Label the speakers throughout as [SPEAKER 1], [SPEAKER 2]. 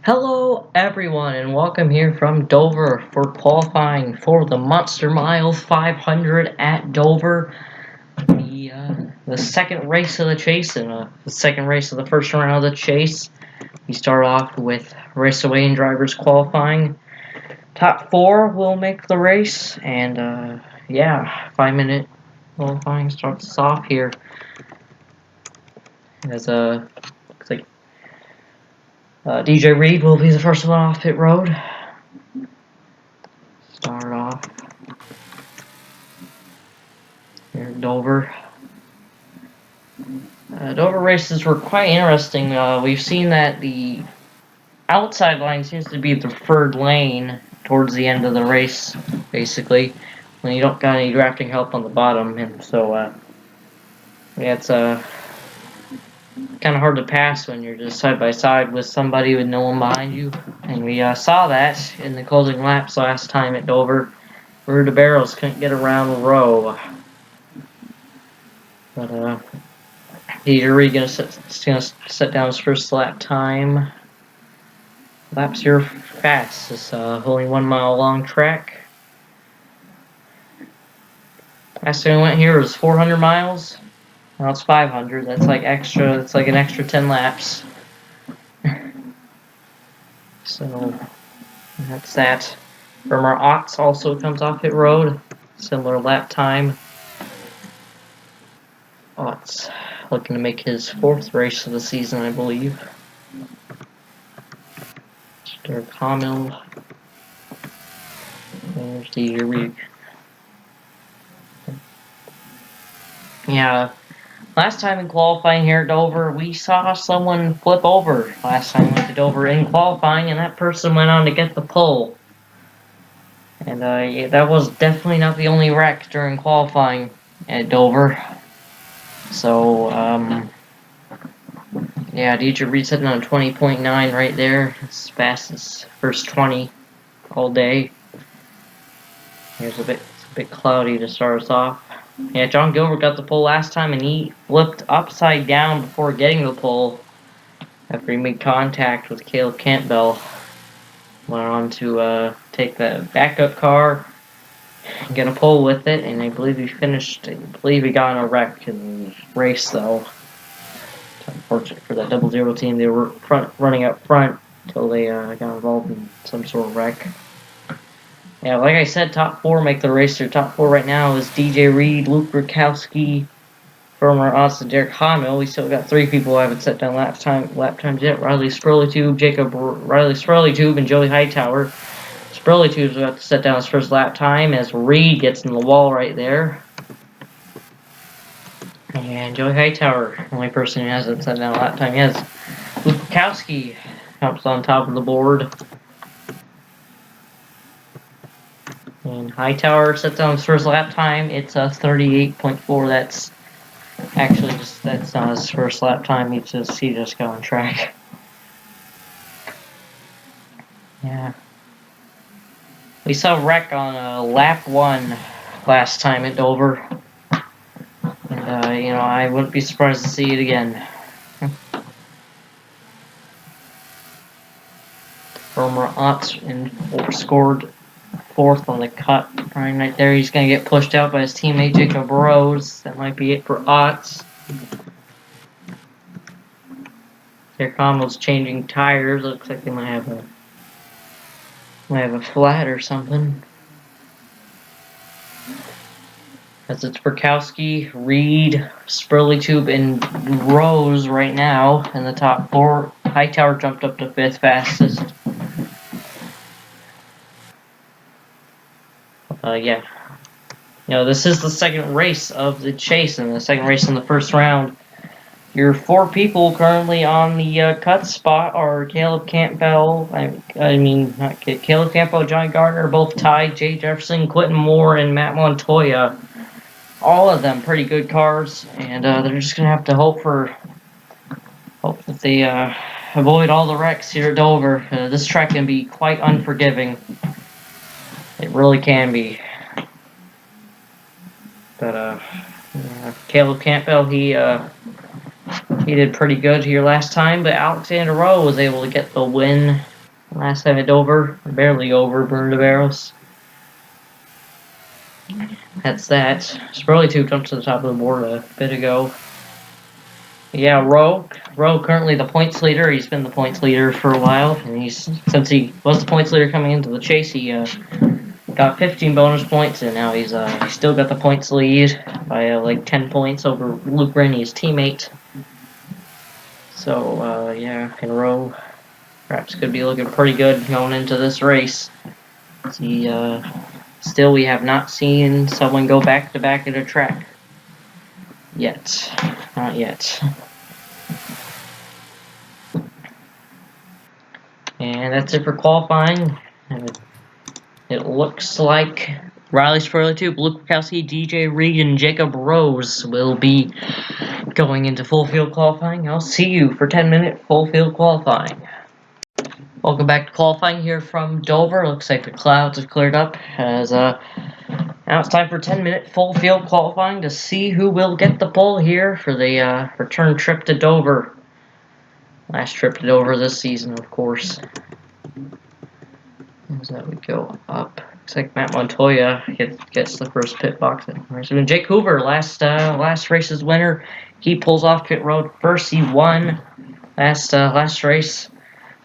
[SPEAKER 1] Hello everyone and welcome here from Dover for qualifying for the Monster Mile 500 at Dover. The second race of the chase and the second race of the first round of the chase. We start off with race away and drivers qualifying. Top four will make the race and yeah, 5-minute qualifying starts us off here. As looks like DJ Reed will be the first one off pit road. Start off here at Dover. Dover races were quite interesting. We've seen that the outside line seems to be the preferred lane towards the end of the race, basically, when you don't got any drafting help on the bottom, and so yeah, it's kind of hard to pass when you're just side by side with somebody with no one behind you. And we saw that in the closing laps last time at Dover, where the barrels couldn't get around row. But Peter Reed gonna set down his first lap time. Laps here fast. It's only 1 mile long track. Last time we went here was 400 miles. Now it's 500. That's like extra. It's like an extra 10 laps. So that's that. Firmer Ox also comes off pit road. Similar lap time. Ox looking to make his 4th race of the season, I believe. Derek Hamill. There's the Reed. Yeah, last time in qualifying here at Dover, we saw someone flip over last time we went to Dover in qualifying, and that person went on to get the pole. And yeah, that was definitely not the only wreck during qualifying at Dover. So, yeah, DJ Reed sitting on 20.9 right there. It's fast as first 20 all day. It's a bit cloudy to start us off. Yeah, John Gilbert got the pole last time, and he flipped upside down before getting the pole after he made contact with Caleb Campbell. Went on to take the backup car and get a pole with it, and I believe he finished. I believe he got in a wreck in the race, though. It's unfortunate for that 00 team. They were running up front until they got involved in some sort of wreck. Yeah, like I said, top 4 make the race. Their top 4 right now is DJ Reed, Luke Rukowski, Firmer Oz, and Derek Hamill. We still got 3 people who haven't set down lap times yet. Riley Spurleytube, and Joey Hightower. Spurleytube's about to set down his first lap time as Reed gets in the wall right there. And Joey Hightower, the only person who hasn't set down a lap time yet, is Luke Rukowski, jumps on top of the board. And Hightower sets down his first lap time. It's a 38.4. That's actually that's not his first lap time. He just got on track. Yeah. We saw wreck on lap 1 last time at Dover. And, you know, I wouldn't be surprised to see it again. Firmer Otts scored 4th on the cut. Right there, he's going to get pushed out by his teammate Jacob Rose. That might be it for Otts. Derek Hamill's changing tires. Looks like they might have a flat or something. As it's Burkowski, Reed, Spurleytube, and Rose right now in the top 4. Hightower jumped up to 5th fastest. Yeah. You know, this is the second race of the chase, and the second race in the first round. Your 4 people currently on the cut spot are Caleb Campbell, Caleb Campbell, Johnny Gardner, both tied, Jay Jefferson, Quentin Moore, and Matt Montoya. All of them pretty good cars, and they're just going to have to hope that they avoid all the wrecks here at Dover. This track can be quite unforgiving. It really can be. But Caleb Campbell, he did pretty good here last time, but Alexander Rowe was able to get the win Last time at Dover, barely over Barros. That's that. Spurley 2 jumped to the top of the board a bit ago. Yeah, Rowe currently the points leader. He's been the points leader for a while, and since he was the points leader coming into the chase, he got 15 bonus points, and now he's still got the points lead by like 10 points over Luke Rennie's teammate. So yeah, and Rowe perhaps could be looking pretty good going into this race. Still, we have not seen someone go back to back at a track yet. Not yet. And that's it for qualifying. It looks like Riley Spurley 2, Luke Rakowski, DJ Reed, and Jacob Rose will be going into full field qualifying. I'll see you for 10-minute full field qualifying. Welcome back to qualifying here from Dover. Looks like the clouds have cleared up as now it's time for 10-minute full field qualifying to see who will get the pole here for the return trip to Dover. Last trip to Dover this season, of course. As that we go up. Looks like Matt Montoya gets the first pit box. And Jake Hoover, last race's winner, he pulls off pit road first. He won last race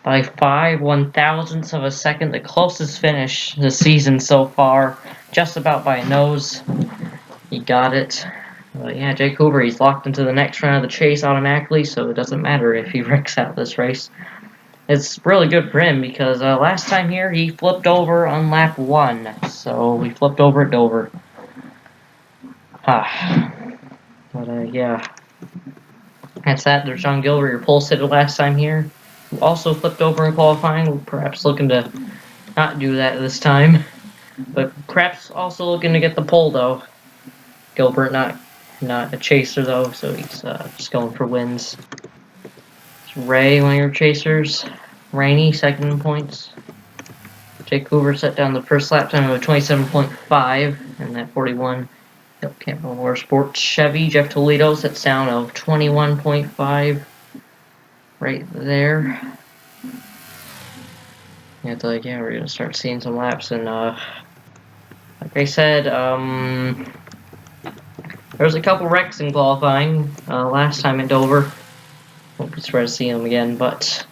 [SPEAKER 1] by 5/1000ths of a second, the closest finish this season so far, just about by a nose. He got it. Yeah, Jake Hoover, he's locked into the next round of the chase automatically, so it doesn't matter if he wrecks out this race. It's really good for him because last time here he flipped over on lap 1, so we flipped over at Dover. But yeah, that's that. There's John Gilbert, your pole sitter last time here, who also flipped over in qualifying, perhaps looking to not do that this time. But perhaps also looking to get the pole though. Gilbert not a chaser though, so he's just going for wins. Ray, one of your chasers. Rainey, second in points. Jake Hoover set down the first lap time of 27.5, and that 41. Campbell Motorsports. Chevy, Jeff Toledo sets down of 21.5. Right there. And yeah, we're gonna start seeing some laps, and like I said, there was a couple wrecks in qualifying last time at Dover. Won't be surprised to see them again, but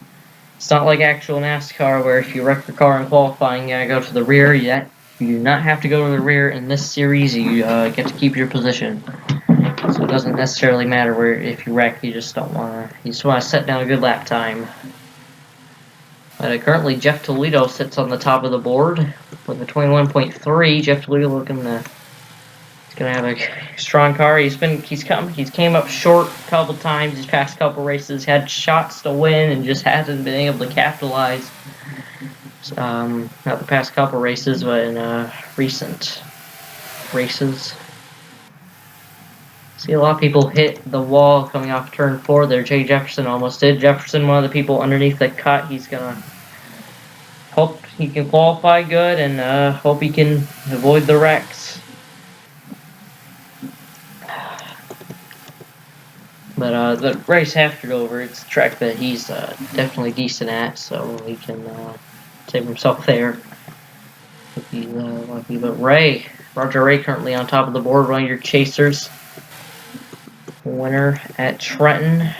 [SPEAKER 1] it's not like actual NASCAR where if you wreck your car in qualifying, you gotta go to the rear. You do not have to go to the rear in this series. You get to keep your position, so it doesn't necessarily matter where if you wreck. You just want to set down a good lap time. But currently, Jeff Toledo sits on the top of the board with a 21.3. Jeff Toledo looking to. Gonna have a strong car. He's came up short a couple times these past couple races. Had shots to win and just hasn't been able to capitalize. Not the past couple races, but in recent races. See a lot of people hit the wall coming off turn 4 there. Jay Jefferson almost did. Jefferson, one of the people underneath the cut. He's gonna hope he can qualify good and hope he can avoid the wrecks. But the race after Dover, it's a track that he's definitely decent at, so he can save himself there. If he's lucky. But Roger Ray currently on top of the board, one of your chasers. Winner at Trenton.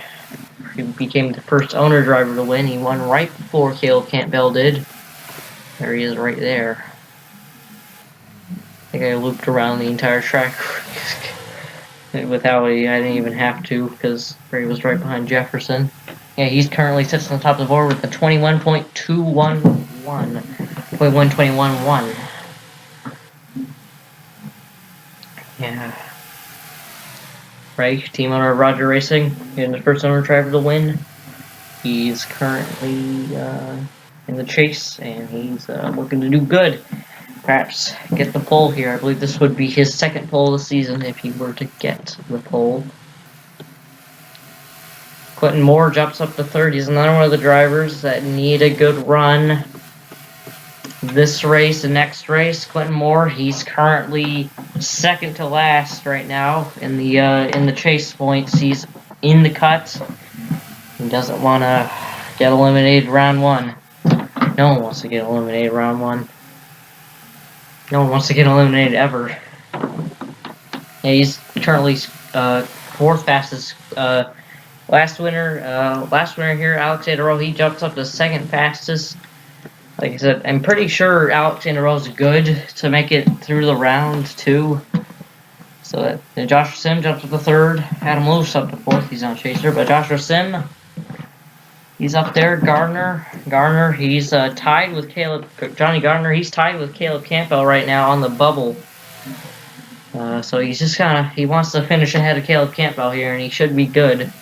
[SPEAKER 1] He became the first owner driver to win. He won right before Caleb Campbell did. There he is right there. I think I looped around the entire track. Without I didn't even have to because Ray was right behind Jefferson. Yeah, he's currently sits on top of the board with a 21.211. Yeah. Ray, team owner of Roger Racing, getting the first owner driver to win. He's currently in the chase and he's looking to do good. Perhaps get the pole here. I believe this would be his second pole this season if he were to get the pole. Quentin Moore jumps up to third. He's another one of the drivers that need a good run this race and next race. Quentin Moore, he's currently second to last right now in the chase points. He's in the cut. He doesn't want to get eliminated round 1. No one wants to get eliminated round 1. No one wants to get eliminated ever. Yeah, he's currently 4th fastest. Last winner here, Alex NROL, he jumps up to 2nd fastest. Like I said, I'm pretty sure Alex NROL is good to make it through the round 2. So that Joshua Sim jumps up to 3rd. Adam Lewis up to 4th. He's on Chaser, but Joshua Sim, he's up there. Garner, he's tied with Caleb. Johnny Gardner, he's tied with Caleb Campbell right now on the bubble. So he's just he wants to finish ahead of Caleb Campbell here, and he should be good.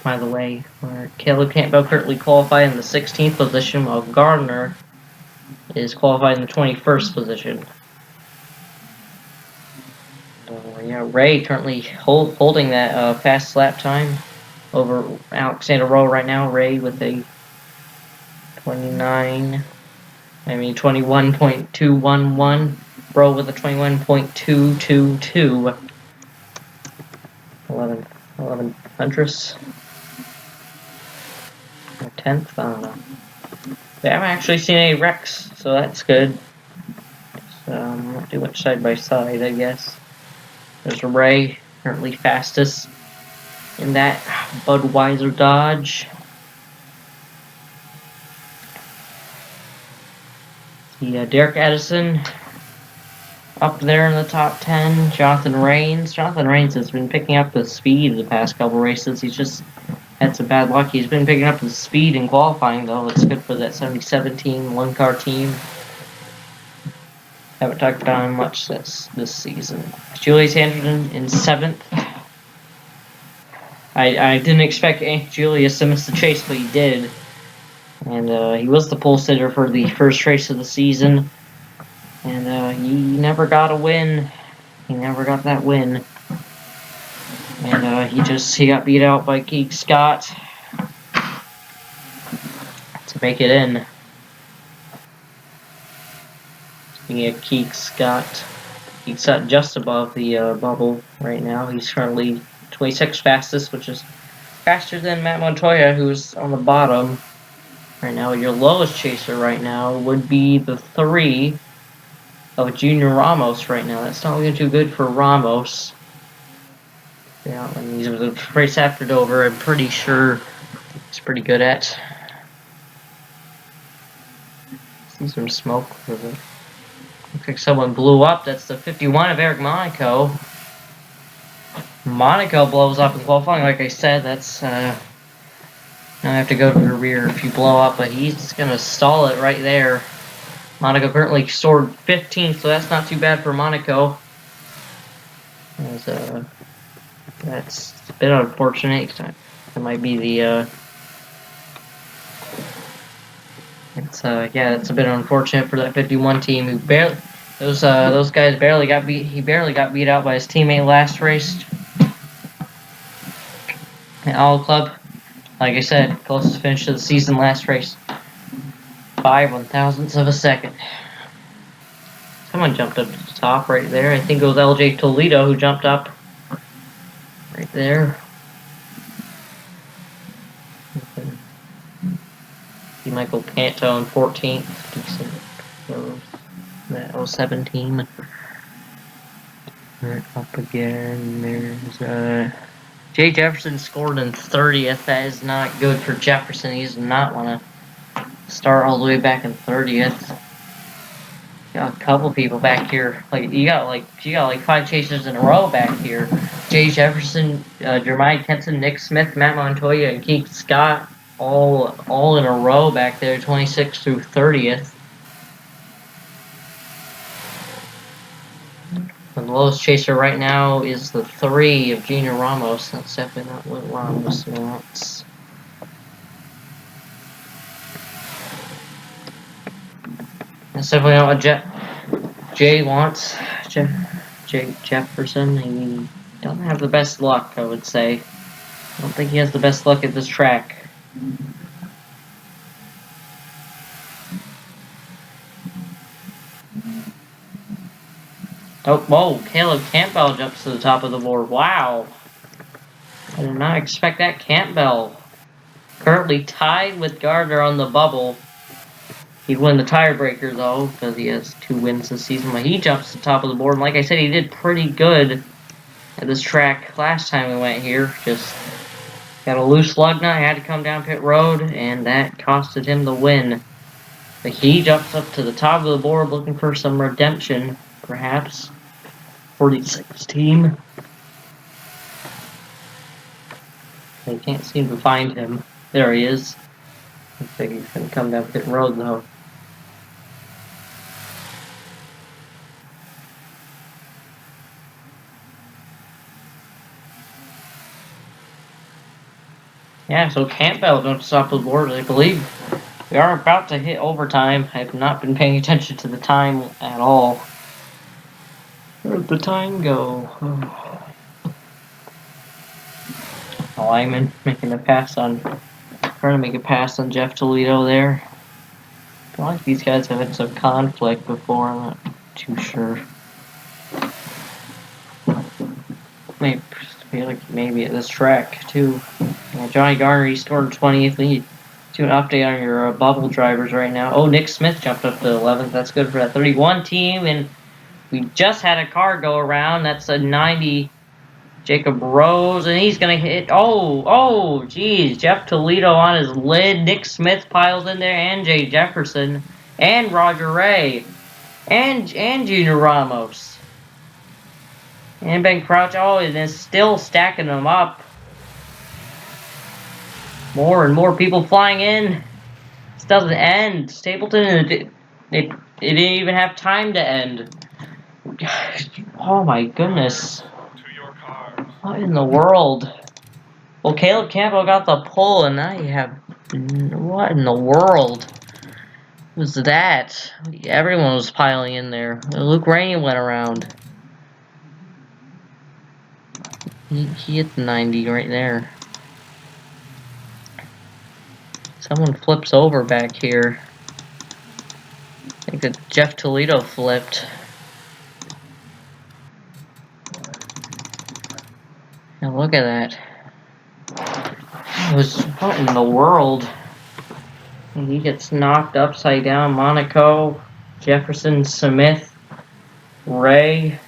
[SPEAKER 1] By the way, Caleb Campbell currently qualified in the 16th position, while Gardner is qualified in the 21st position. Yeah, Ray currently holding that fast lap time over Alex NROL right now. Ray with a 21.211. Bro with a 21.222. 11 hundredths. Or 10th, I don't know. They haven't actually seen any wrecks, so that's good. Not too much side by side, I guess. There's Ray, currently fastest in that Budweiser Dodge. Derek Edison up there in the top 10. Jonathan Rains. Jonathan Rains has been picking up the speed the past couple races. He's just had some bad luck. He's been picking up the speed in qualifying, though. It's good for that 77 team, one-car team. Haven't talked about him much this season. Julius Anderson in 7th. I didn't expect Julius to miss the chase, but he did. And he was the pole sitter for the first race of the season. And he never got a win. He never got that win. And he got beat out by Keith Scott to make it in. Speaking of Keith Scott just above the bubble right now. He's currently 26th fastest, which is faster than Matt Montoya, who's on the bottom right now. Your lowest chaser right now would be the 3 of Junior Ramos right now. That's not looking too good for Ramos. Yeah, and he's the race after Dover. I'm pretty sure he's pretty good at. See some smoke with it. Looks like someone blew up. That's the 51 of Eric Monaco. Monaco blows up in qualifying. Like I said, that's now I have to go to the rear if you blow up, but he's gonna stall it right there. Monaco currently scored 15th, so that's not too bad for Monaco. That's a bit unfortunate. It might be the it's a bit unfortunate for that 51 team who barely those guys barely got beat. He barely got beat out by his teammate last race. And All Club, like I said, closest finish of the season last race. 5 1/1000ths of a second. Someone jumped up to the top right there. I think it was LJ Toledo who jumped up right there. See Michael Panto in 14th. Decent. That 07 team. Right up again. There's Jay Jefferson scored in 30th. That is not good for Jefferson. He does not want to start all the way back in 30th. Got a couple people back here. You got like 5 chasers in a row back here. Jay Jefferson, Jeremiah Kenson, Nick Smith, Matt Montoya, and Keith Scott, all in a row back there, 26th through 30th. The lowest chaser right now is the 3 of Junior Ramos. That's definitely not what Ramos wants. That's definitely not what Jay wants. Jay Jefferson, he doesn't have the best luck, I would say. I don't think he has the best luck at this track. Oh, whoa, Caleb Campbell jumps to the top of the board. Wow. I did not expect that. Campbell currently tied with Gardner on the bubble. He'd win the tiebreaker though, because he has 2 wins this season. But he jumps to the top of the board. And like I said, he did pretty good at this track last time we went here. Just got a loose lug nut, had to come down pit road, and that costed him the win. But he jumps up to the top of the board looking for some redemption, perhaps. 46 team. They can't seem to find him. There he is. Looks like he's gonna come down pit road though. Yeah, so Campbell jumps off the board. I believe we are about to hit overtime. I have not been paying attention to the time at all. Where'd the time go? Lyman making a pass on, trying to make a pass on Jeff Toledo there. I feel like these guys have had some conflict before. I'm not too sure. Maybe at this track too. Yeah, Johnny Garner, he scored 20th lead. Do an update on your bubble drivers right now. Oh, Nick Smith jumped up to 11th. That's good for that 31 team. And we just had a car go around. That's a 90 Jacob Rose. And he's going to hit. Oh, geez. Jeff Toledo on his lid. Nick Smith piles in there. And Jay Jefferson. And Roger Ray. And Junior Ramos. And Ben Crouch. Oh, and it's still stacking them up. More and more people flying in. This doesn't end. Stapleton, it didn't even have time to end. Oh my goodness. What in the world? Well, Caleb Campbell got the pull, and now you have... What in the world was that? Everyone was piling in there. Luke Rainey went around. He hit the 90 right there. Someone flips over back here. I think that Jeff Toledo flipped. Now look at that. It was, what in the world? And he gets knocked upside down. Monaco, Jefferson, Smith, Ray,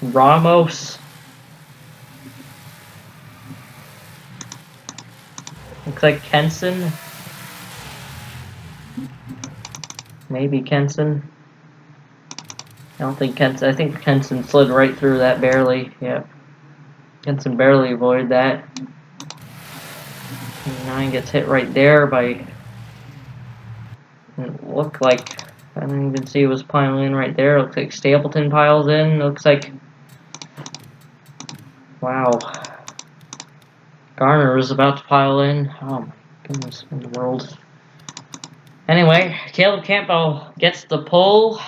[SPEAKER 1] Ramos. Looks like Kenson. Maybe Kenson. I don't think Kenson. I think Kenson slid right through that barely. Yep. Kenson barely avoided that. And 9 gets hit right there by. It looked like. I didn't even see it was piling in right there. Looks like Stapleton piles in. Looks like. Wow. Garner is about to pile in. Oh my goodness in the world. Anyway, Caleb Campbell gets the pull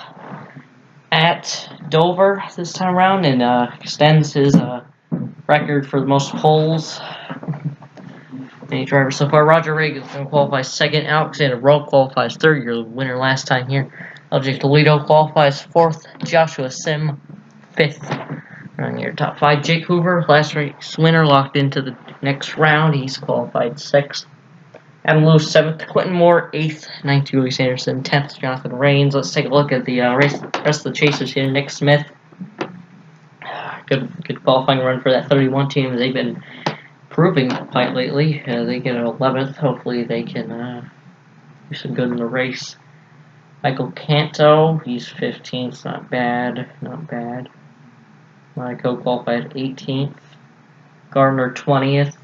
[SPEAKER 1] at Dover this time around and extends his record for the most pulls. Any driver so far. Roger Ray is going to qualify second. Alexander Rowe qualifies third. Your winner last time here. LJ Toledo qualifies fourth. Joshua Sim fifth. On your top 5, Jake Hoover, last race winner, locked into the next round. He's qualified 6th. Adam Lewis 7th. Quentin Moore 8th. 9th, Julie Sanderson 10th. Jonathan Rains. Let's take a look at the rest of the chasers here. Nick Smith. Good qualifying run for that 31 team. They've been improving quite lately. They get 11th. Hopefully they can do some good in the race. Michael Canto, he's 15th. Not bad. Not bad. Monaco qualified 18th. Gardner 20th.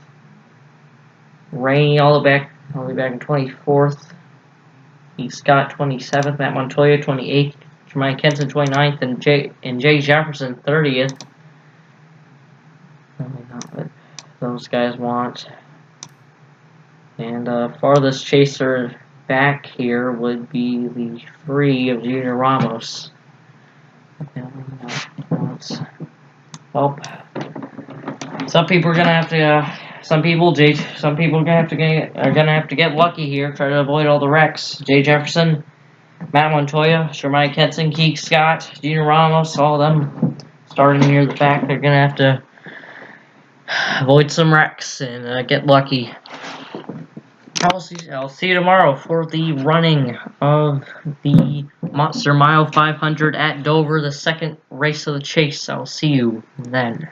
[SPEAKER 1] Rainey all the way back in 24th. Heath Scott 27th. Matt Montoya 28th. Jermaine Kenson 29th. And Jay Jefferson 30th. Not what those guys want. And farthest chaser back here would be the 3 of Junior Ramos. Well, some people are gonna have to. Some people are gonna have to get lucky here. Try to avoid all the wrecks. Jay Jefferson, Matt Montoya, Jermaine Kenson, Keith Scott, Junior Ramos, all of them starting near the back. They're gonna have to avoid some wrecks and get lucky. I'll see you tomorrow for the running of the Monster Mile 500 at Dover, the second race of the chase. I'll see you then.